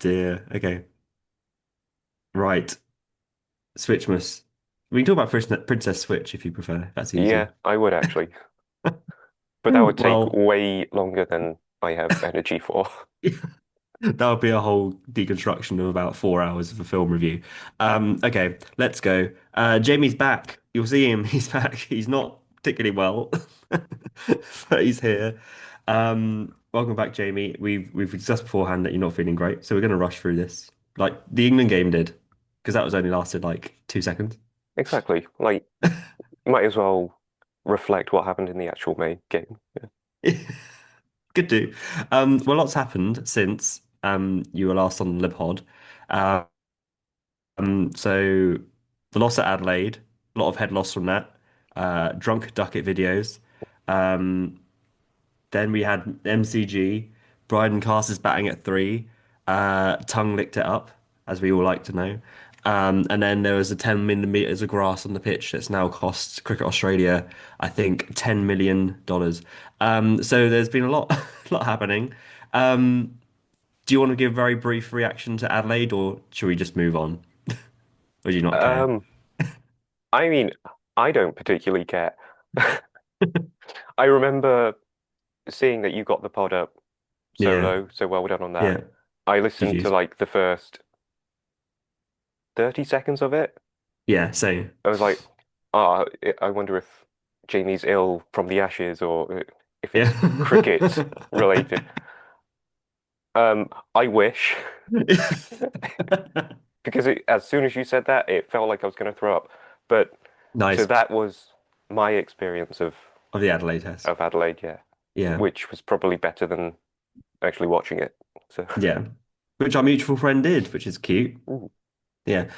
dear. Okay. Right. Switchmas. We can talk about Princess Switch if you prefer. If that's easier. Yeah, I would actually. But that would take Well, way longer than I have energy for. that would be a whole deconstruction of about 4 hours of a film review. Okay, let's go. Jamie's back. You'll see him. He's back. He's not particularly well, but he's here. Welcome back, Jamie. We've discussed beforehand that you're not feeling great, so we're going to rush through this, like the England game did, because that was only lasted like 2 seconds. Exactly. Like, might as well reflect what happened in the actual main game. Yeah. Could do. Well, lots happened since you were last on the pod. So the loss at Adelaide, a lot of head loss from that. Drunk ducket videos. Um, then we had MCG. Bryden Casters batting at three. Tongue licked it up, as we all like to know. And then there was a 10 millimeters of grass on the pitch that's now cost Cricket Australia, I think, $10 million. So there's been a lot, lot happening. Um, do you want to give a very brief reaction to Adelaide, or should we just move on? Or do you not care? Um, I mean, I don't particularly care. I remember seeing that you got the pod up Yeah, solo, so well done on that. yeah. I listened to GG's. like the first 30 seconds of it. Yeah, same. I was like, I wonder if Jamie's ill from the ashes or if Yeah. it's cricket related. I wish, because as soon as you said that, it felt like I was going to throw up. But so Nice. that was my experience Of the Adelaide test. of Adelaide, yeah, Yeah. which was probably better than actually watching it. So, Yeah. Which our mutual friend did, which is cute. ooh, Yeah.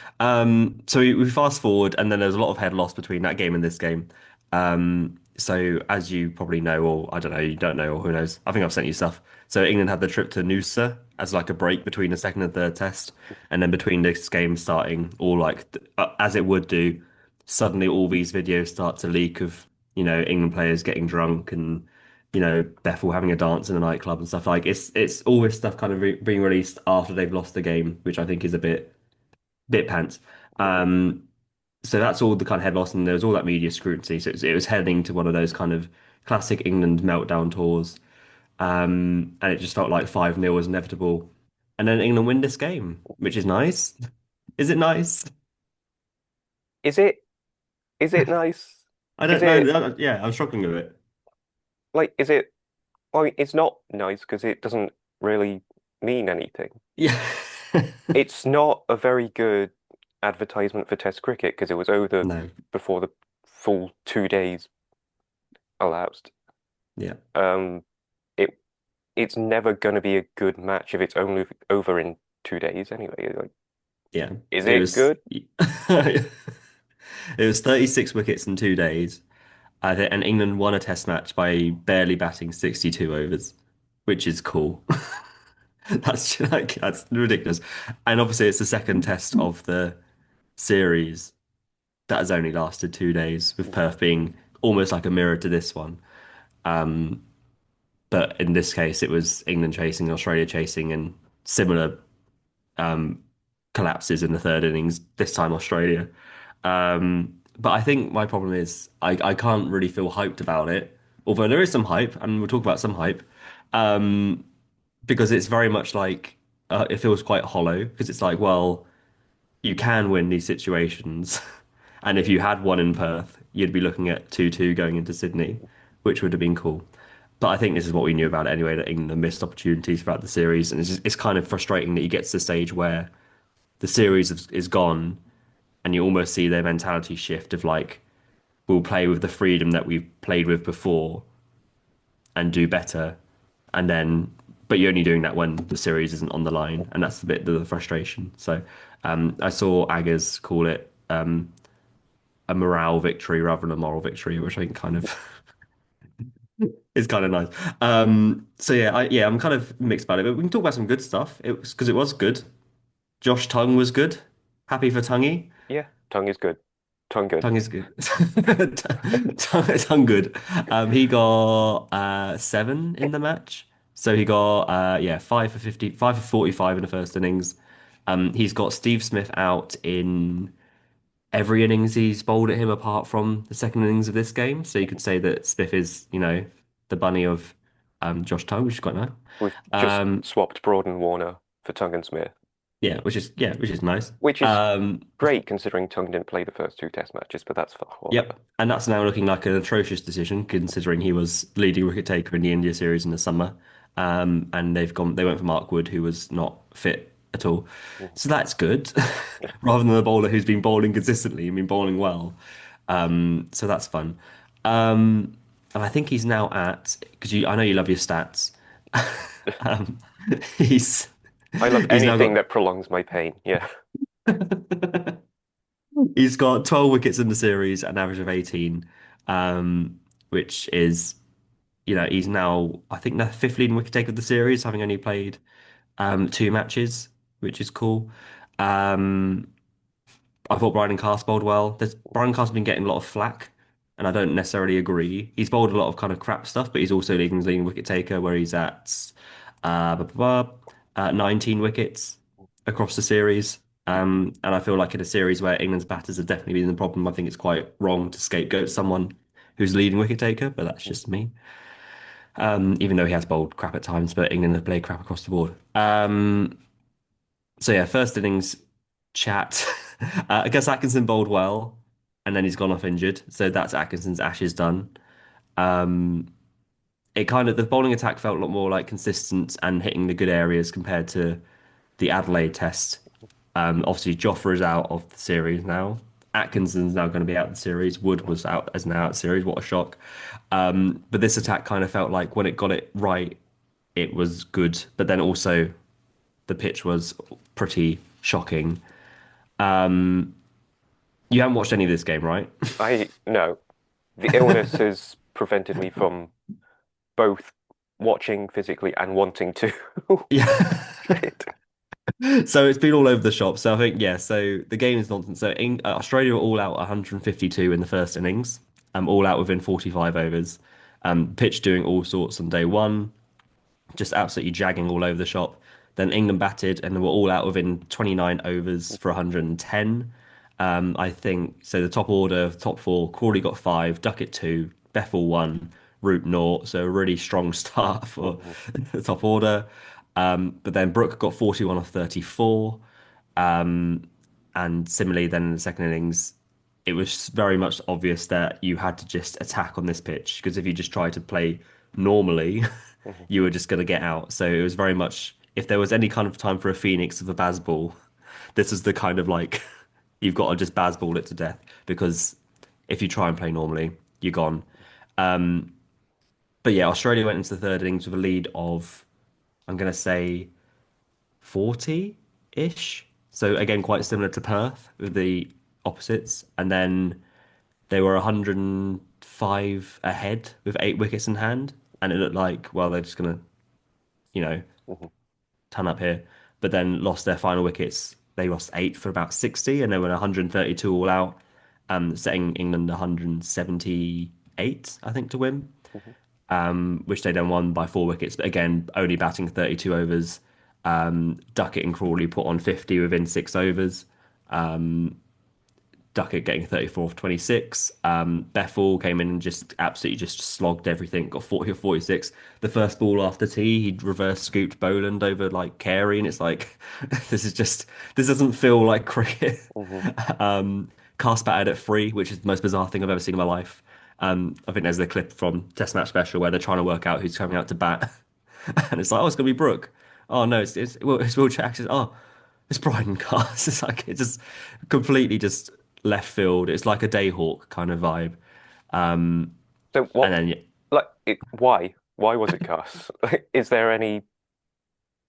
So we fast forward, and then there's a lot of head loss between that game and this game. So as you probably know, or I don't know, you don't know, or who knows? I think I've sent you stuff. So England had the trip to Noosa as like a break between the second and third test, and then between this game starting, all like as it would do, suddenly all these videos start to leak of England players getting drunk and Bethel having a dance in a nightclub and stuff. Like it's all this stuff kind of being released after they've lost the game, which I think is a bit pants. Um, so that's all the kind of head loss, and there was all that media scrutiny. So it was heading to one of those kind of classic England meltdown tours, and it just felt like 5-0 was inevitable. And then England win this game, which is nice. Is it nice? is it is it nice? I Is don't know. it Yeah, I'm struggling with it. is it? Well, it's not nice because it doesn't really mean anything. Yeah. It's not a very good advertisement for Test cricket because it was over No. before the full 2 days elapsed. Yeah. Um, it it's never going to be a good match if it's only over in 2 days anyway. Like, Yeah. is It it was. good? It was 36 wickets in 2 days. And England won a test match by barely batting 62 overs, which is cool. That's ridiculous. And obviously, it's the second test of the series that has only lasted 2 days, with Perth being almost like a mirror to this one. Um, but in this case, it was England chasing, Australia chasing, and similar um, collapses in the third innings. This time, Australia. But I think my problem is I can't really feel hyped about it, although there is some hype, and we'll talk about some hype, um, because it's very much like it feels quite hollow because it's like, well, you can win these situations, and if you had one in Perth, you'd be looking at 2-2 going into Sydney, which would have been cool. But I think this is what we knew about it anyway, that England have missed opportunities throughout the series, and it's kind of frustrating that you get to the stage where the series is gone and you almost see their mentality shift of like we'll play with the freedom that we've played with before and do better, and then but you're only doing that when the series isn't on the line, and that's the bit of the frustration. So I saw Aggers call it a morale victory rather than a moral victory, which I think kind of is kind of nice. So yeah, I'm kind of mixed about it, but we can talk about some good stuff. It was because it was good. Josh Tongue was good. Happy for Tonguey. Yeah, tongue is good. Tongue good. Tongue is good. Tongue good. He got seven in the match. So he got yeah, 5 for 50, 5 for 45 in the first innings. He's got Steve Smith out in every innings he's bowled at him apart from the second innings of this game. So you could say that Smith is, the bunny of Josh Tongue, which is quite nice. We've just Um, swapped Broad and Warner for Tongue and Smith, which is nice. which is Um, great considering Tongue didn't play the first two Test matches, but that's whatever. Yep, and that's now looking like an atrocious decision considering he was leading wicket taker in the India series in the summer. And they went for Mark Wood, who was not fit at all. Mhm. So that's good, rather than a bowler who's been bowling consistently and been bowling well. So that's fun. And I think he's now at, because I know you love your stats. um, he's I love he's now anything got that prolongs my pain. Yeah. He's got 12 wickets in the series, an average of 18, which is, he's now, I think, the fifth leading wicket taker of the series, having only played two matches, which is cool. Um, I thought Brian Cast bowled well. Brian Cast has been getting a lot of flack, and I don't necessarily agree. He's bowled a lot of kind of crap stuff, but he's also leading wicket taker, where he's at blah, blah, blah, 19 wickets across the series. And I feel like in a series where England's batters have definitely been the problem, I think it's quite wrong to scapegoat someone who's leading wicket taker, but that's just me. Even though he has bowled crap at times, but England have played crap across the board. So yeah, first innings chat. I guess Atkinson bowled well, and then he's gone off injured. So that's Atkinson's Ashes done. Um, it kind of the bowling attack felt a lot more like consistent and hitting the good areas compared to the Adelaide test. Obviously, Jofra is out of the series now. Atkinson's now going to be out of the series. Wood was out as now out of the series. What a shock! But this attack kind of felt like when it got it right, it was good. But then also the pitch was pretty shocking. You haven't watched any of this game, right? I no, the illness has prevented me from both watching physically and wanting to. Yeah. Shit. So it's been all over the shop. So I think, yeah, so the game is nonsense. So Australia were all out 152 in the first innings, all out within 45 overs. Pitch doing all sorts on day one, just absolutely jagging all over the shop. Then England batted and they were all out within 29 overs for 110. I think so. The top order, top four, Crawley got five, Duckett two, Bethel one, Root naught. So a really strong start for Mhm, the top order. But then Brooke got 41 off 34. And similarly, then in the second innings, it was very much obvious that you had to just attack on this pitch because if you just try to play normally, mhm, you were just going to get out. So it was very much if there was any kind of time for a phoenix of a basball, this is the kind of like you've got to just basball it to death because if you try and play normally, you're gone. But yeah, Australia went into the third innings with a lead of I'm going to say 40-ish. So again, quite mhm, similar to Perth with the opposites. And then they were 105 ahead with 8 wickets in hand. And it looked like, well, they're just going to, you know, mhm, ton up here. But then lost their final wickets. They lost eight for about 60 and they were 132 all out, setting England 178, I think, to win, mhm, which they then won by 4 wickets. But again, only batting 32 overs. Duckett and Crawley put on 50 within 6 overs. Duckett getting 34 for 26. Bethel came in and just absolutely just slogged everything, got 40 or 46. The first ball after tee, he reverse scooped Boland over like Carey, and it's like, this doesn't feel like cricket. mhm. Cast batted at three, which is the most bizarre thing I've ever seen in my life. I think there's a clip from Test Match Special where they're trying to work out who's coming out to bat. And it's like, oh, it's gonna be Brooke. Oh no, it's Will Jackson. Oh, it's Brighton cast. It's like it's just completely just left field. It's like a Dayhawk kind of vibe. So And what, then yeah, like, why? Why was it cast? Like, is there any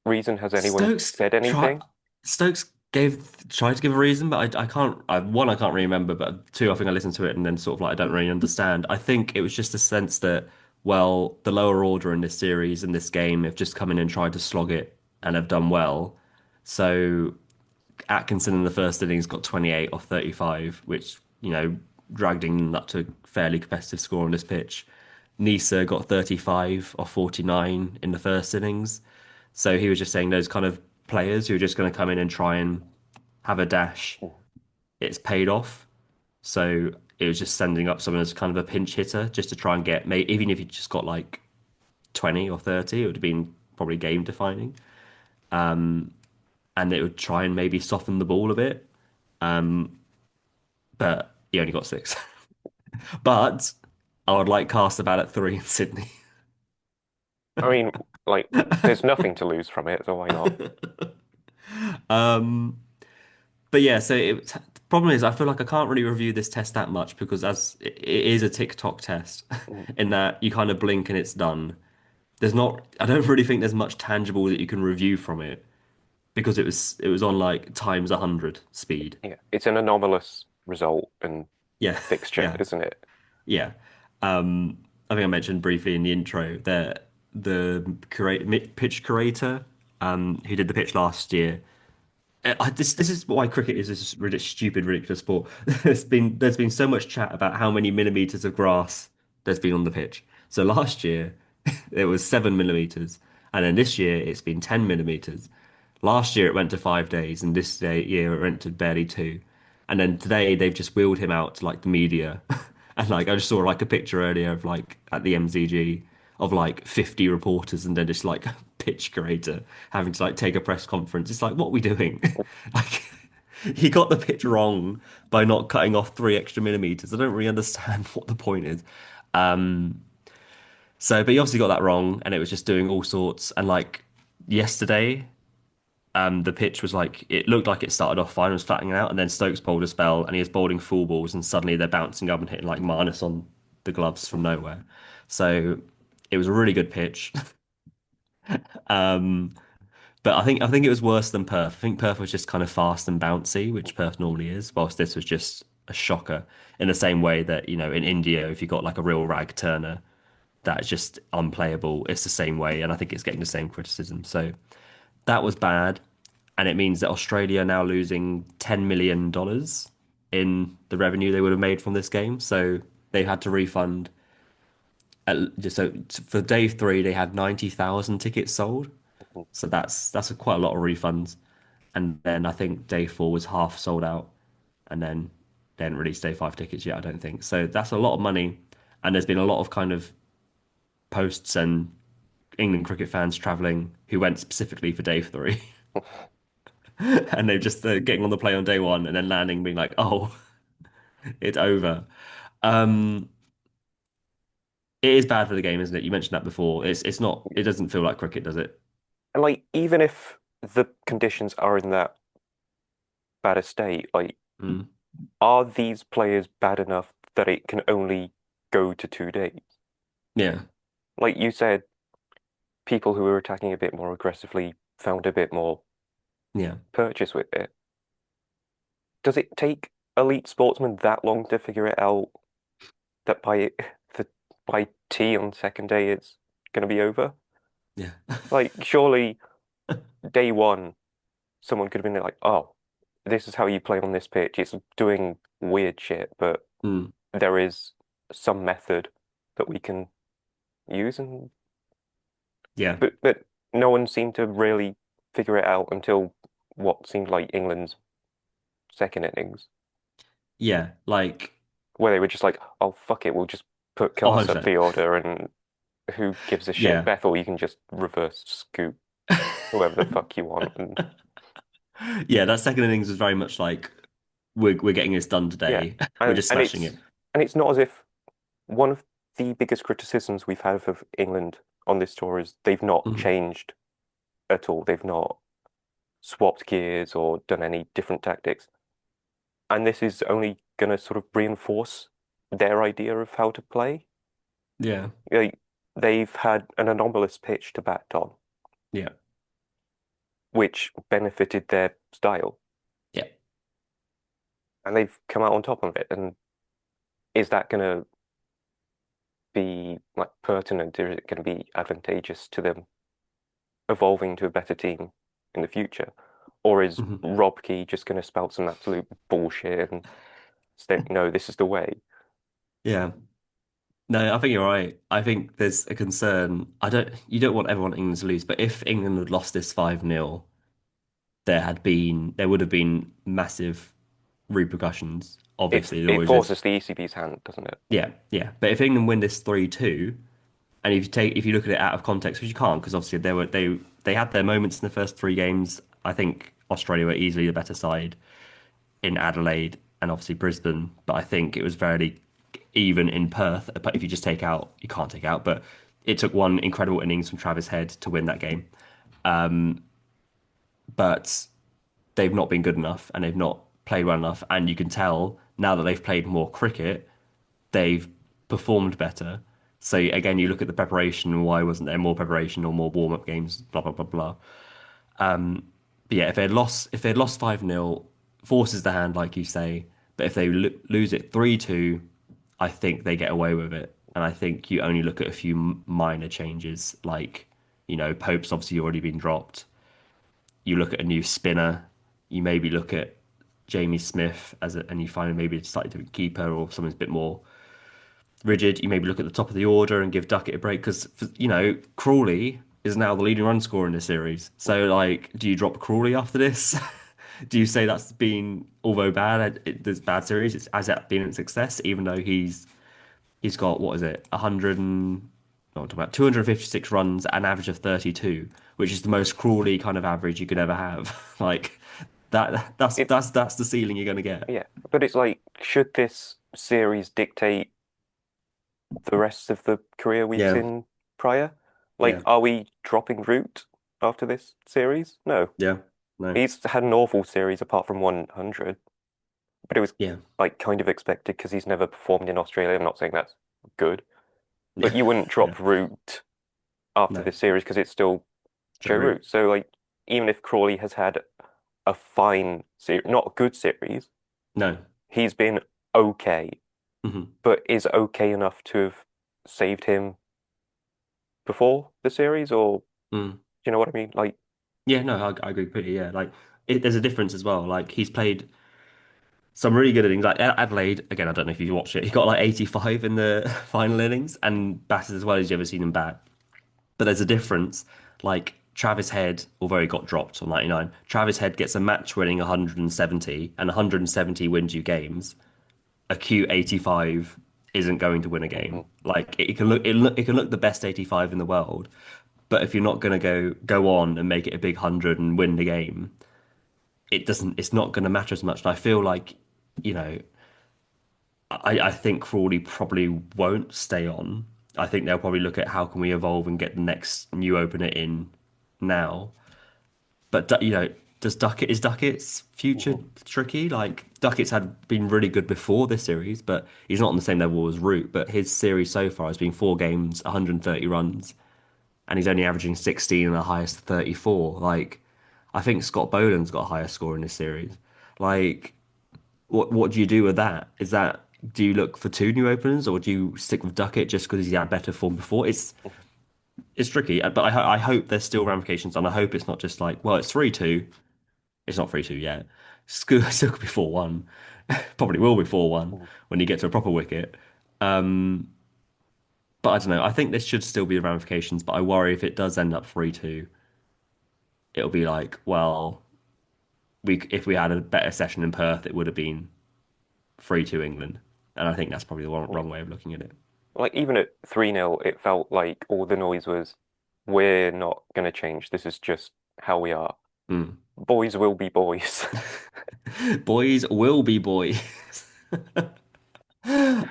reason? Has anyone Stokes said try anything? Stokes tried to give a reason, but I can't. One, I can't really remember, but two, I think I listened to it and then sort of like I don't really understand. I think it was just a sense that well, the lower order in this series and this game have just come in and tried to slog it and have done well. So Atkinson in the first innings got 28 off 35, which, dragged England up to a fairly competitive score on this pitch. Nisa got 35 or 49 in the first innings. So he was just saying those kind of players who are just going to come in and try and have a dash, Mm. it's paid off. So it was just sending up someone as kind of a pinch hitter just to try and get, even if you just got like 20 or 30, it would have been probably game defining. And it would try and maybe soften the ball a bit. But he only got six. But I would like cast about at three in Sydney. I mean, like, there's nothing to lose from it, so why not? Um, but yeah, the problem is I feel like I can't really review this test that much because as it is a TikTok test Mm. in that you kind of blink and it's done. There's not, I don't really think there's much tangible that you can review from it because it was on like times 100 speed. Yeah, it's an anomalous result and Yeah, fixture, yeah, isn't it? yeah. I think I mentioned briefly in the intro that pitch curator, who did the pitch last year. This is why cricket is this really stupid, ridiculous sport. There's been so much chat about how many millimeters of grass there's been on the pitch. So last year it was 7 millimeters, and then this year it's been 10 millimeters. Last year it went to 5 days, and year it went to barely two. And then today they've just wheeled him out to like the media, and like I just saw like a picture earlier of like at the MCG of like 50 reporters, and then just like pitch curator having to like take a press conference. It's like, what are we doing? Like he got the pitch wrong by not cutting off 3 extra millimeters. I don't really understand what the point is. But he obviously got that wrong, and it was just doing all sorts. And like yesterday, the pitch was like it looked like it started off fine, was flattening out, and then Stokes bowled a spell, and he was bowling full balls, and suddenly they're bouncing up and hitting like minus on the gloves from nowhere. So it was a really good pitch. Um, but I think it was worse than Perth. I think Perth was just kind of fast and bouncy, which Perth normally is, whilst this was just a shocker in the same way that, in India, if you got like a real rag turner that's just unplayable, it's the same way. And I think it's getting the same criticism. So that was bad. And it means that Australia are now losing $10 million in the revenue they would have made from this game. So they had to refund. So for day three, they had 90,000 tickets sold. So that's quite a lot of refunds. And then I think day four was half sold out, and then they hadn't released day five tickets yet, I don't think. So that's a lot of money, and there's been a lot of kind of posts and England cricket fans travelling who went specifically for day three, and they're just getting on the plane on day one and then landing, being like, "Oh, it's over." Um, it is bad for the game, isn't it? You mentioned that before. It's not. It doesn't feel like cricket, does it? And like, even if the conditions are in that bad a state, like, Mm. are these players bad enough that it can only go to 2 days? Yeah, Like you said, people who were attacking a bit more aggressively found a bit more yeah, purchase with it. Does it take elite sportsmen that long to figure it out that the by tea on second day it's going to be over? yeah, Like, surely day one, someone could have been like, "Oh, this is how you play on this pitch. It's doing weird shit, but mm, there is some method that we can use." And yeah, but no one seemed to really figure it out until what seemed like England's second innings, yeah. Like, where they were just like, "Oh, fuck it, we'll just put cars up 100%. the order, and who gives a shit? Yeah. Bethel, you can just reverse scoop whoever the fuck you want." And Yeah, that second innings was very much like we're getting this done yeah, today. We're and just smashing it. it's not as if one of the biggest criticisms we've had of England on this tour is they've not Mhm. changed at all. They've not swapped gears or done any different tactics. And this is only going to sort of reinforce their idea of how to play. Yeah. Like, they've had an anomalous pitch to bat on, Yeah. which benefited their style, Yeah. and they've come out on top of it. And is that going to be like pertinent, or is it going to be advantageous to them evolving to a better team in the future? Or is Mhm. Rob Key just going to spout some absolute bullshit and say, no, this is the way? Yeah. No, I think you're right. I think there's a concern. You don't want everyone in England to lose, but if England had lost this 5-0, there would have been massive repercussions. Obviously, there It always is. forces the ECB's hand, doesn't it? Yeah, yeah. But if England win this 3-2, and if you look at it out of context, which you can't, because obviously they had their moments in the first three games. I think Australia were easily the better side in Adelaide and obviously Brisbane, but I think it was very even in Perth. But if you just take out, you can't take out, but it took one incredible innings from Travis Head to win that game. But they've not been good enough and they've not played well enough. And you can tell now that they've played more cricket, they've performed better. So again, you look at the preparation and why wasn't there more preparation or more warm-up games, blah blah blah blah. But yeah, if they'd lost 5-0, forces the hand, like you say. But if they lose it 3-2, I think they get away with it. And I think you only look at a few minor changes, like, Pope's obviously already been dropped. You look at a new spinner. You maybe look at Jamie Smith and you find maybe a slightly different keeper or someone's a bit more rigid. You maybe look at the top of the order and give Duckett a break because Crawley is now the leading run scorer in the series. So like, do you drop Crawley after this? Do you say that's been although bad, this bad series, has that been a success? Even though he's got what is it, 100 and not about 256 runs at an average of 32, which is the most Crawley kind of average you could ever have. Like that, It that's the ceiling you're going to get. Yeah, but it's like, should this series dictate the rest of the career we've Yeah, seen prior? Like, yeah, are we dropping Root after this series? No. yeah, no, He's had an awful series apart from 100, but it was yeah, like kind of expected because he's never performed in Australia. I'm not saying that's good, but yeah, you wouldn't yeah, drop Root after no. this series because it's still Joe Joe Root. Root. So like, even if Crawley has had a fine series, not a good series, No. he's been okay, Hmm. but is okay enough to have saved him before the series, or do Mm. you know what I mean? Like, Yeah, no, I agree completely. Yeah, like there's a difference as well. Like he's played some really good innings. Like Adelaide, again, I don't know if you watched it. He got like 85 in the final innings and batted as well as you ever seen him bat. But there's a difference. Like Travis Head, although he got dropped on 99, Travis Head gets a match-winning 170, and 170 wins you games. A cute 85 isn't going to win a game. mhm, Like it can look the best 85 in the world, but if you're not going to go on and make it a big 100 and win the game, it's not going to matter as much. And I feel like, you know, I think Crawley probably won't stay on. I think they'll probably look at how can we evolve and get the next new opener in now. But is Duckett's future mhm. tricky? Like Duckett's had been really good before this series, but he's not on the same level as Root. But his series so far has been 4 games, 130 runs, and he's only averaging 16 and the highest 34. Like I think Scott Boland's got a higher score in this series. Like what do you do with that? Do you look for two new openers or do you stick with Duckett just because he's had better form before? It's tricky, but I hope there's still ramifications, and I hope it's not just like, well, it's 3-2. It's not 3-2 yet. Still could be 4-1. Probably will be 4-1 Mhm. when you get to a proper wicket. Um, but I don't know. I think there should still be ramifications, but I worry if it does end up 3-2, it'll be like, well, we if we had a better session in Perth, it would have been 3-2 England. And I think that's probably the Yeah. wrong way of looking at it. Like, even at 3-0, it felt like all the noise was, we're not going to change. This is just how we are. Mm. Boys will be boys. Boys will be boys.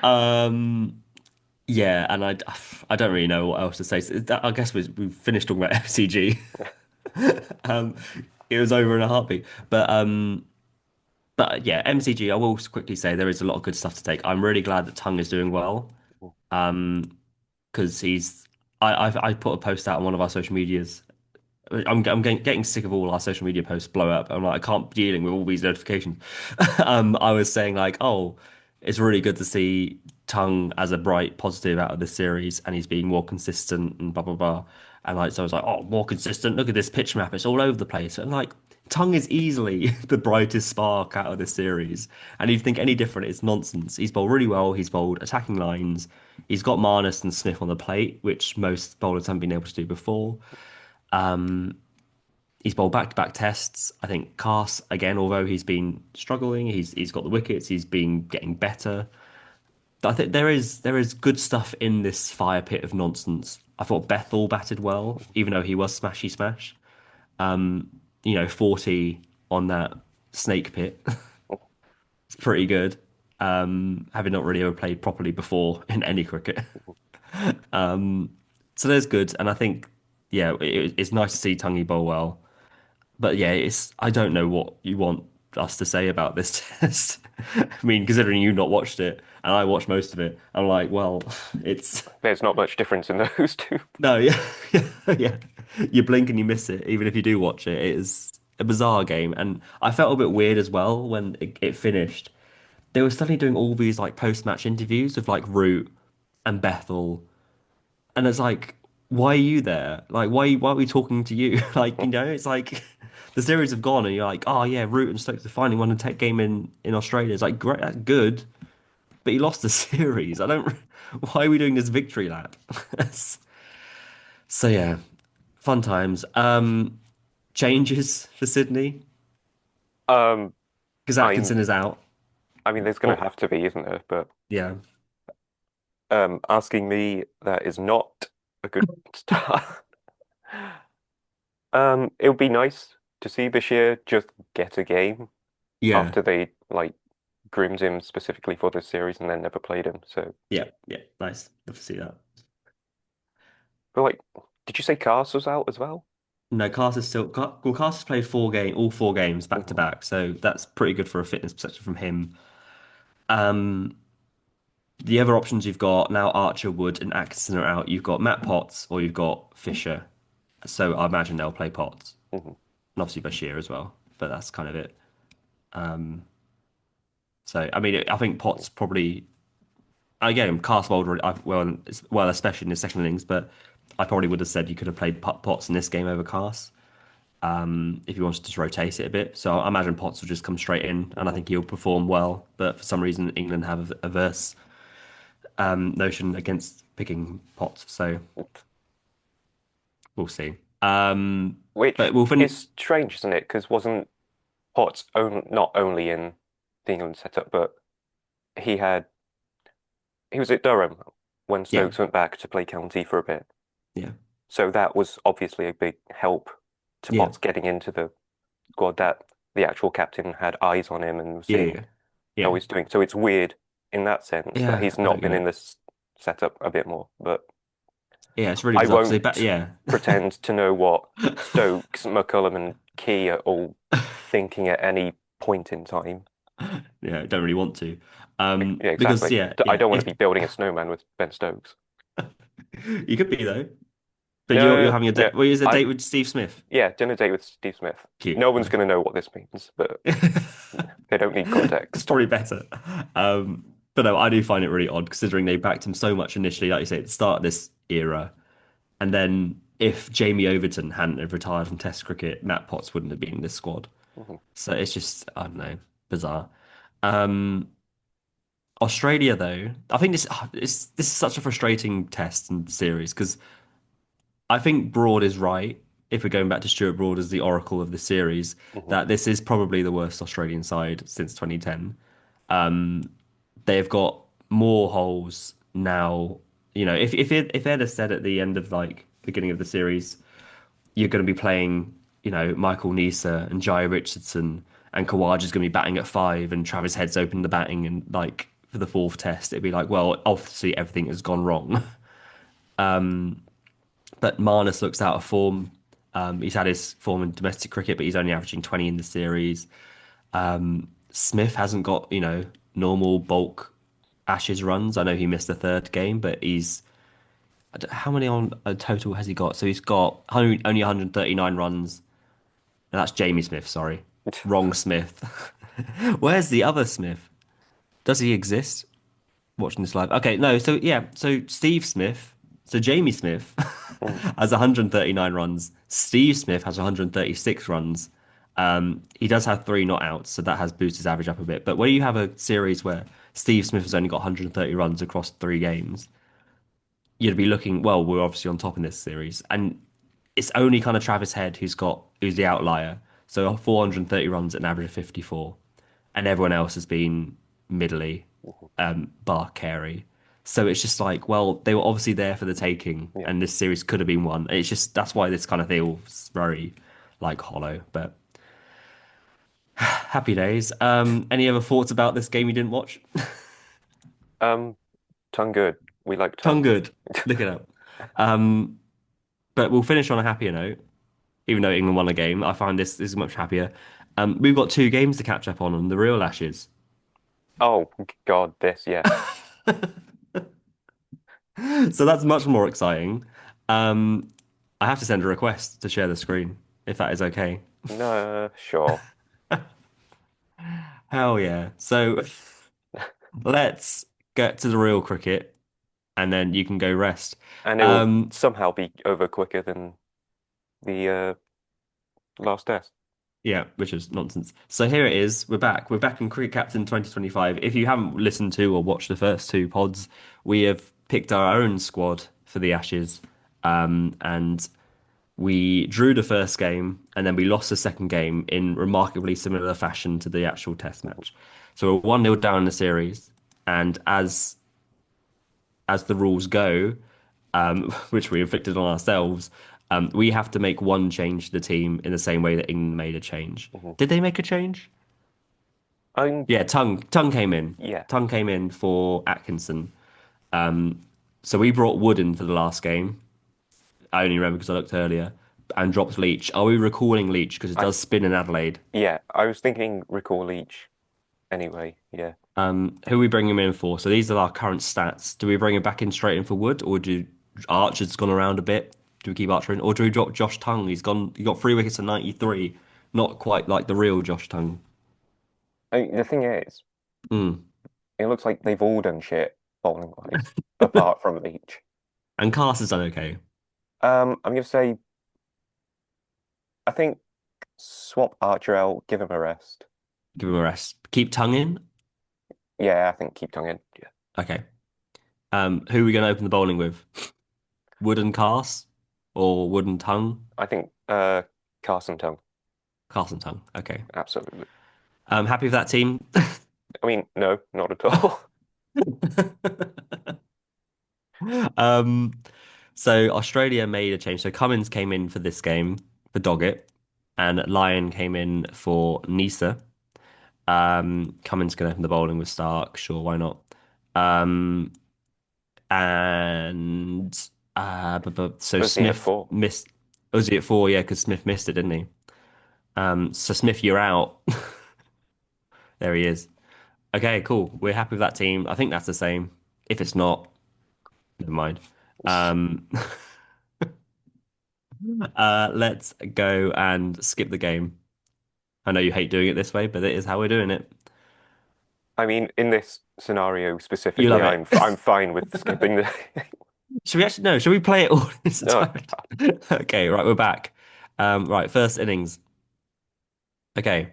Um, yeah, and I don't really know what else to say. I guess we've finished talking about FCG. Um, it was over in a heartbeat. But yeah, MCG. I will quickly say there is a lot of good stuff to take. I'm really glad that Tung is doing well. Because I put a post out on one of our social medias. I'm getting sick of all our social media posts blow up. I'm like, I can't be dealing with all these notifications. I was saying like, oh, it's really good to see Tung as a bright positive out of this series, and he's being more consistent and blah blah blah. And like, so I was like, oh, more consistent. Look at this pitch map; it's all over the place. And like, Tongue is easily the brightest spark out of this series. And if you think any different, it's nonsense. He's bowled really well. He's bowled attacking lines. He's got Marnus and Smith on the plate, which most bowlers haven't been able to do before. He's bowled back-to-back tests. I think Cast, again, although he's been struggling, he's got the wickets. He's been getting better. I think there is good stuff in this fire pit of nonsense. I thought Bethel batted well, even though he was smashy smash. 40 on that snake pit. It's pretty good. Having not really ever played properly before in any cricket. So there's good. And I think, yeah, it's nice to see Tungy bowl well. But yeah, I don't know what you want us to say about this test. I mean, considering you not watched it and I watched most of it, I'm like, well, it's There's not much difference in those two. no, yeah, yeah. You blink and you miss it, even if you do watch it. It is a bizarre game, and I felt a bit weird as well when it finished. They were suddenly doing all these like post-match interviews with like Root and Bethel, and it's like, why are you there? Like, why are we talking to you? Like, it's like the series have gone, and you're like, oh yeah, Root and Stokes have finally won a tech game in Australia. It's like, great, that's good, but you lost the series. I don't. Why are we doing this victory lap? So yeah, fun times. Changes for Sydney Um, because I'm, Atkinson is out. I mean, there's going to Oh have to be, isn't there? But yeah, asking me that is not a good start. It would be nice to see Bashir just get a game yeah, after they like groomed him specifically for this series and then never played him. So, yeah, yeah. Nice. Love to see that. but like, did you say Cars was out as well? No, Carter's still. Well, Carter's played all 4 games back to Hmm. back, so that's pretty good for a fitness perspective from him. Um, the other options you've got now, Archer, Wood, and Atkinson are out. You've got Matt Potts or you've got Fisher. So I imagine they'll play Potts, Hmm. and obviously Bashir as well. But that's kind of it. So I mean, I think Potts probably again, Castbold, well, especially in his second innings, but I probably would have said you could have played Potts in this game over Cast if you wanted to rotate it a bit. So I imagine Potts will just come straight in, and I Hmm. think he'll perform well. But for some reason, England have a averse notion against picking Potts, so we'll see. Which But we'll fin is strange, isn't it? Because wasn't Potts not only in the England setup, but he had he was at Durham when yeah, Stokes went back to play county for a bit. yeah, So that was obviously a big help to yeah, Potts getting into the squad that the actual captain had eyes on him and was yeah, seeing yeah, how yeah, he's doing. So it's weird in that sense that yeah. he's I not don't been get in it. this setup a bit more. But Yeah, it's really I bizarre because won't yeah. pretend to know what Stokes, McCullum, and Key are all thinking at any point in time. Yeah, don't really want to. Yeah, Because exactly. yeah, I yeah, don't want if to be building a snowman with Ben Stokes. you could be though. But you're No, having a no. date. Well, is a I date with Steve Smith? Yeah, dinner date with Steve Smith. Cute, No one's nice. going to know what this means, but they don't need It's context. probably better. But no, I do find it really odd considering they backed him so much initially, like you say, at the start of this era. And then if Jamie Overton hadn't have retired from Test cricket, Matt Potts wouldn't have been in this squad. Mhm. So it's just, I don't know, bizarre. Um, Australia, though, I think this is such a frustrating test and series because I think Broad is right. If we're going back to Stuart Broad as the oracle of the series, Mhm. that this is probably the worst Australian side since 2010. They've got more holes now. If they'd have said at the end of like beginning of the series, you're going to be playing, Michael Neser and Jai Richardson, and Kawaja's going to be batting at 5, and Travis Head's opening the batting, and like for the fourth test, it'd be like, well, obviously everything has gone wrong. But Marnus looks out of form. He's had his form in domestic cricket, but he's only averaging 20 in the series. Smith hasn't got, normal bulk Ashes runs. I know he missed the third game, but how many on a total has he got? So he's got only 139 runs. And that's Jamie Smith, sorry. Wrong Smith. Where's the other Smith? Does he exist? Watching this live. Okay, no, so yeah, so Steve Smith, so Jamie Smith Mhm. has 139 runs. Steve Smith has 136 runs. He does have three not outs, so that has boosted his average up a bit. But when you have a series where Steve Smith has only got 130 runs across three games, you'd be looking, well, we're obviously on top in this series. And it's only kind of Travis Head who's the outlier. So 430 runs at an average of 54. And everyone else has been middly, Mhm. bar Carey. So it's just like, well, they were obviously there for the taking, Yeah. and this series could have been won. And it's just that's why this kind of feels very like hollow. But happy days. Any other thoughts about this game you didn't watch? Um, Tongue good. We like Tongue tongue. good. Look it up. Um, but we'll finish on a happier note. Even though England won a game, I find this is much happier. We've got two games to catch up on the real Ashes. Oh God, this, yeah. So that's much more exciting. Um, I have to send a request to share the screen, if that is okay. No, sure. Hell yeah. So let's get to the real cricket and then you can go rest. And it will Um, somehow be over quicker than the last test. yeah, which is nonsense. So here it is. We're back. We're back in Cricket Captain 2025. If you haven't listened to or watched the first two pods, we have picked our own squad for the Ashes. And we drew the first game and then we lost the second game in remarkably similar fashion to the actual test Mhm. match. So we're 1-0 down in the series, and as the rules go, which we inflicted on ourselves, we have to make one change to the team in the same way that England made a change. Mhm. Did they make a change? I'm, Yeah, Tongue came in. yeah. Tongue came in for Atkinson. So we brought Wood in for the last game. I only remember because I looked earlier, and dropped Leach. Are we recalling Leach because it I, does spin in Adelaide? yeah. I was thinking recall each anyway. Yeah. Who are we bringing him in for? So these are our current stats. Do we bring him back in straight in for Wood, or do Archer's gone around a bit? Do we keep Archer in, or do we drop Josh Tongue? He's gone. He got 3 wickets and 93. Not quite like the real Josh Tongue. The thing is, Mm. it looks like they've all done shit bowling wise, apart from Leach. And Carlos has done okay. I'm gonna say I think swap Archer out, give him a rest. Give him a rest. Keep Tongue in. Yeah, I think keep Tongue in. Yeah. Okay. Who are we going to open the bowling with? Wood and Cars, or Wood and Tongue? I think Carson Tongue, Carson Tongue. Okay. absolutely. Happy with that team. I mean, no, not at all. Um, so Australia made a change. So Cummins came in for this game for Doggett, and Lyon came in for Nisa. Cummins can open the bowling with Stark, sure, why not? Um, and so Was he at Smith four? missed. Was he at four? Yeah, because Smith missed it, didn't he? So Smith, you're out. There he is. Okay, cool. We're happy with that team. I think that's the same. If it's not, never mind. Um, let's go and skip the game. I know you hate doing it this way, but it is how we're doing it. I mean, in this scenario You specifically, love it. I'm fine with skipping the. Should we actually no? Should we play it all in its No, entirety? Okay, right, we're back. Right, first innings. Okay,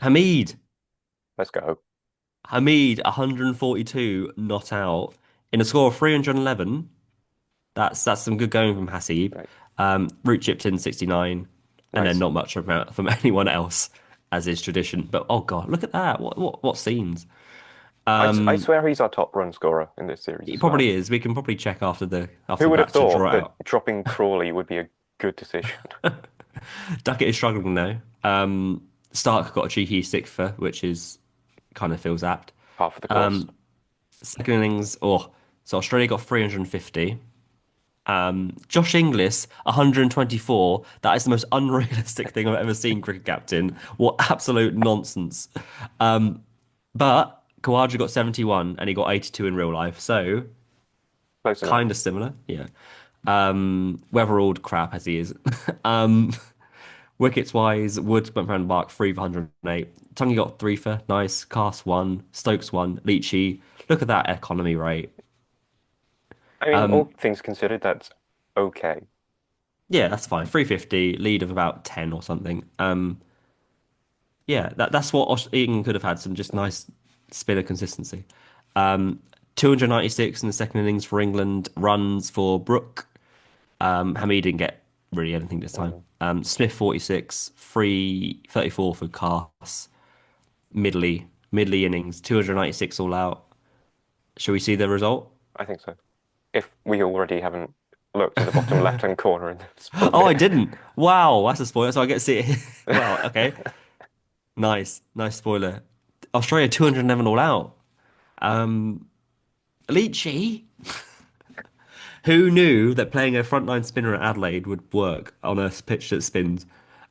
Hamid. let's go. Hamid, 142 not out in a score of 311. That's some good going from Hasib. Right, Root chipped in 69, and then nice. not much from anyone else, as is tradition. But oh god, look at that! What scenes? I swear he's our top run scorer in this series It as well. probably is. We can probably check Who after the would have match to thought draw it that out. dropping Crawley would be a good decision? Duckett is struggling though. Stark got a cheeky sixfer, which is kind of feels apt. Half of the course. Um, Second innings, so Australia got 350. Josh Inglis, 124. That is the most unrealistic thing I've ever seen, cricket captain. What absolute nonsense. But Kawaja got 71 and he got 82 in real life. So Close enough. kind of similar. Yeah. Weatheralled crap as he is. um, Wickets wise, Wood went round the mark 3 for 108. Tungy got 3 for nice. Cast 1. Stokes 1. Leachy. Look at that economy rate. I mean, all things considered, that's okay. Yeah, that's fine. 350, lead of about 10 or something. Yeah, that's what England could have had, some just nice spinner consistency. Um, 296 in the second innings for England, runs for Brook. Hamid didn't get really anything this time. Mm. Smith 46, free 34 for Cass. Middly innings, 296 all out. Shall we see the result? I think so. If we already haven't looked in the bottom left-hand corner and spoiled Oh, I it. didn't. Wow, that's a spoiler. So I get to see it. Well, okay. Nice spoiler. Australia 211 all out. Um, Leachy, who knew that playing a frontline spinner at Adelaide would work on a pitch that spins?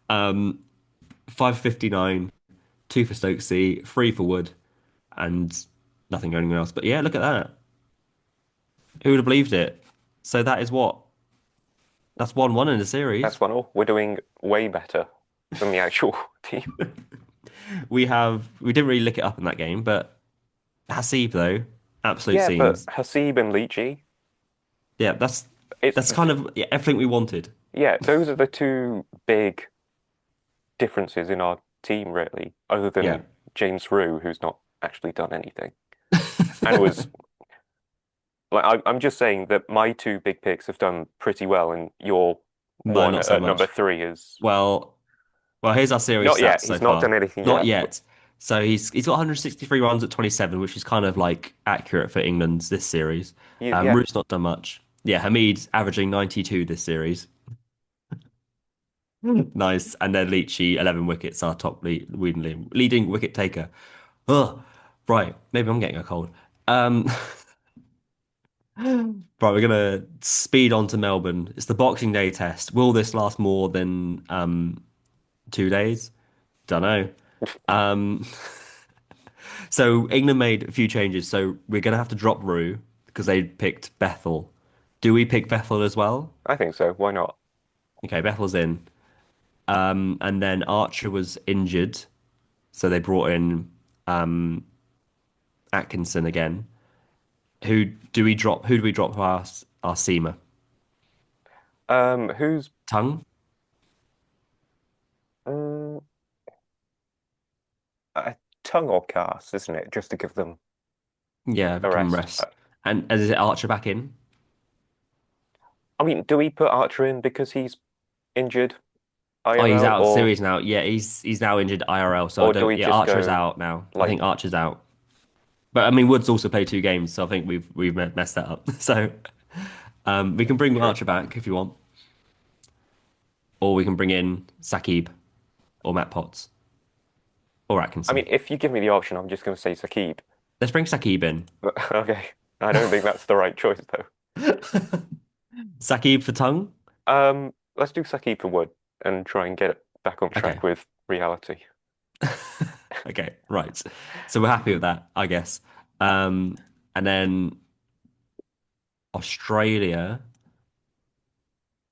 559, two for Stokesy, three for Wood, and nothing going anywhere else. But yeah, look at that. Who would have believed it? So that is what? That's 1-1 in the That's series. 1-1. We're doing way better than the actual team. We didn't really look it up in that game, but Hasib though, absolute Yeah, but scenes. Hasib and Leachy, Yeah, it's that's kind of, yeah, everything we wanted. yeah, those are the two big differences in our team, really, other Yeah. than James Rue, who's not actually done anything. And was like, I'm just saying that my two big picks have done pretty well, and your No, one not so at number much. three is Well, here's our series not stats yet. so He's not far. done anything Not yet. But yet. So he's got 163 runs at 27, which is kind of like accurate for England's this series. yeah, Root's not done much. Yeah, Hamid's averaging 92 this series. Nice. And then Leachy, 11 wickets, our leading wicket taker. Oh, right. Maybe I'm getting a cold. Um, right, we're gonna speed on to Melbourne. It's the Boxing Day test. Will this last more than 2 days? Don't know. Um, so England made a few changes. So we're gonna have to drop Rue because they picked Bethel. Do we pick Bethel as well? I think so. Why not? Okay, Bethel's in. And then Archer was injured, so they brought in um, Atkinson again. Who do we drop? Who do we drop for our seamer? Who's Tongue? um, a tongue or cast, isn't it? Just to give them Yeah, a give him rest. rest. And is it Archer back in? I mean, do we put Archer in because he's injured Oh, he's IRL, out of series now. Yeah, he's now injured IRL. So I or do don't. we Yeah, just Archer's go out now. I like think Archer's out. But I mean, Woods also played 2 games, so I think we've messed that up. So we can bring true? Archer back if you want, or we can bring in Sakib or Matt Potts or I mean, Atkinson. if you give me the option, I'm just going to say Saqib. Let's bring Sakib in. But okay, I don't think that's the right choice though. Sakib for tongue. Let's do Saqib for Wood and try and get back on Okay. track with reality. Okay, right. So we're happy with that, I guess. And then Australia,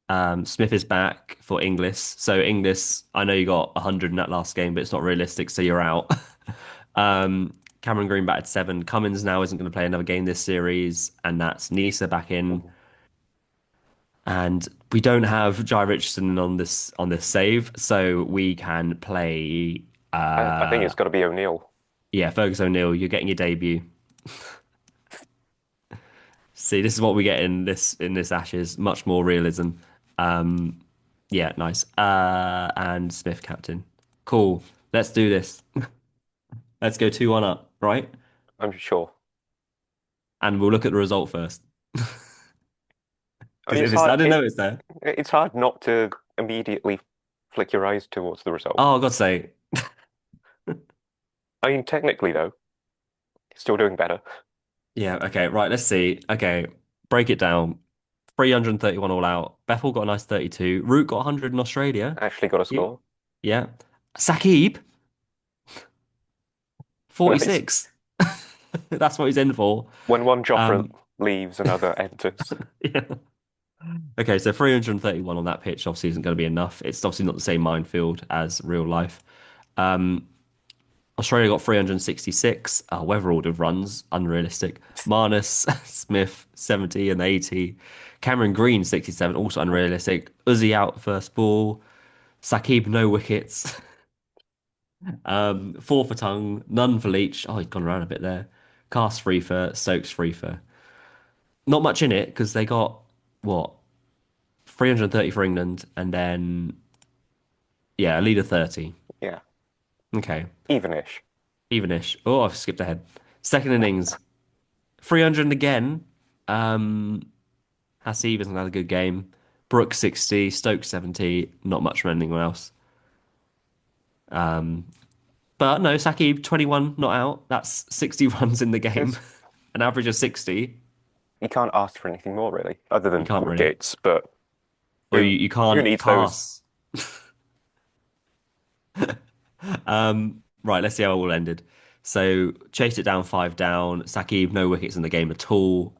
Smith is back for Inglis. So Inglis, I know you got 100 in that last game, but it's not realistic, so you're out. Cameron Green batted 7. Cummins now isn't going to play another game this series, and that's Nisa back in. Mhm. And we don't have Jai Richardson on this save, so we can play. I think it's got to be O'Neill. Yeah, Fergus O'Neill, you're getting your debut. See, this is what we get in this Ashes. Much more realism. Um, yeah, nice. And Smith captain. Cool. Let's do this. Let's go 2-1 up, right? I'm sure. And we'll look at the result first. I Because mean, if it's, I didn't know it's there. it's hard not to immediately flick your eyes towards the result. Oh, God's sake. I mean, technically though, it's still doing better. Yeah, okay, right, let's see. Okay, break it down. 331 all out. Bethel got a nice 32. Root got 100 in Australia. Actually got a Yeah. score. Yeah. Sakib, Nice. 46. That's what he's in for. When one Jofra Um, leaves, another enters. yeah. Okay, so 331 on that pitch obviously isn't going to be enough. It's obviously not the same minefield as real life. Um, Australia got 366. Weather order runs, unrealistic. Marnus, Smith, 70 and 80. Cameron Green, 67, also unrealistic. Uzi out first ball. Sakib, no wickets. Four for Tongue, none for Leach. Oh, he's gone around a bit there. Cast free for Stokes free for. Not much in it because they got what 330 for England and then yeah, a lead of 30. Yeah, Okay, evenish. evenish. Oh, I've skipped ahead. Second innings, 300 again. Um, Hasib has another good game. Brooks 60, Stokes 70. Not much from anyone else. But no, Sakib 21 not out. That's 60 runs in the game, There's an average of 60. You can't ask for anything more really, other You than can't really. wickets. But Or who you who can't needs those? pass. Right, let's see how it all ended. So chased it down five down. Sakib no wickets in the game at all.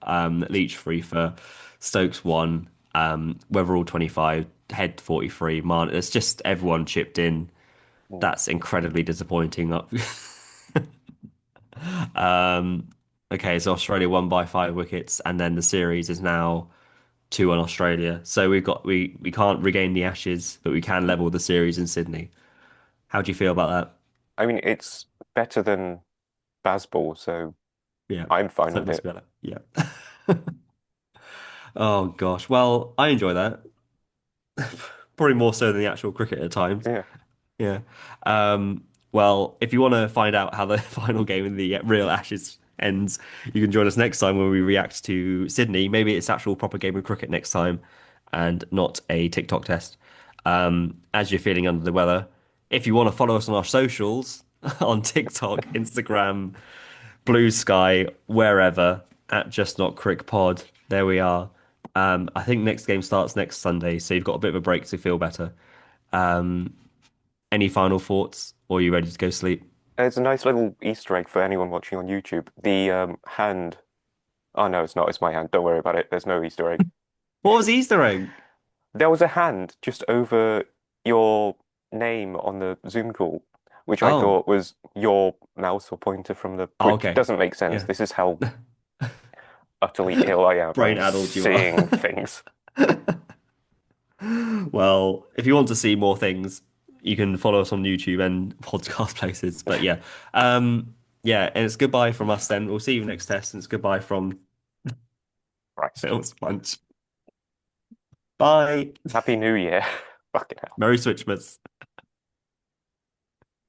Leach free for Stokes one. Weatherall 25, Head 43. Man, it's just everyone chipped in. Mm. That's incredibly disappointing. Okay, so Australia won by 5 wickets, and then the series is now two on Australia. So we can't regain the Ashes, but we can level the series in Sydney. How do you feel about that? I mean, it's better than Bazball, so Yeah, I'm fine so it with must it. be better. Yeah. Oh gosh. Well, I enjoy that. Probably more so than the actual cricket at times. Yeah, Yeah. Well, if you want to find out how the final game in the real Ashes ends, you can join us next time when we react to Sydney. Maybe it's actual proper game of cricket next time and not a TikTok test. As you're feeling under the weather, if you want to follow us on our socials on TikTok, Instagram, Blue Sky, wherever, at Just Not Crick Pod, there we are. I think next game starts next Sunday, so you've got a bit of a break to feel better. Any final thoughts, or are you ready to go sleep? it's a nice little Easter egg for anyone watching on YouTube. The hand. Oh no, it's not. It's my hand. Don't worry about it. There's no Easter egg. What was the Easter egg? There was a hand just over your name on the Zoom call, which I Oh, thought was your mouse or pointer from the, oh, which okay. doesn't make sense. Yeah. This is how utterly ill I am. Brain I'm addled you are. seeing things. Well, if you want to see more things, you can follow us on YouTube and podcast places. But yeah, yeah, and it's goodbye from us then. We'll see you next test, and it's goodbye from Christ. Phil Sponge. Bye. Happy New Year. Fucking hell. Merry Switchmas.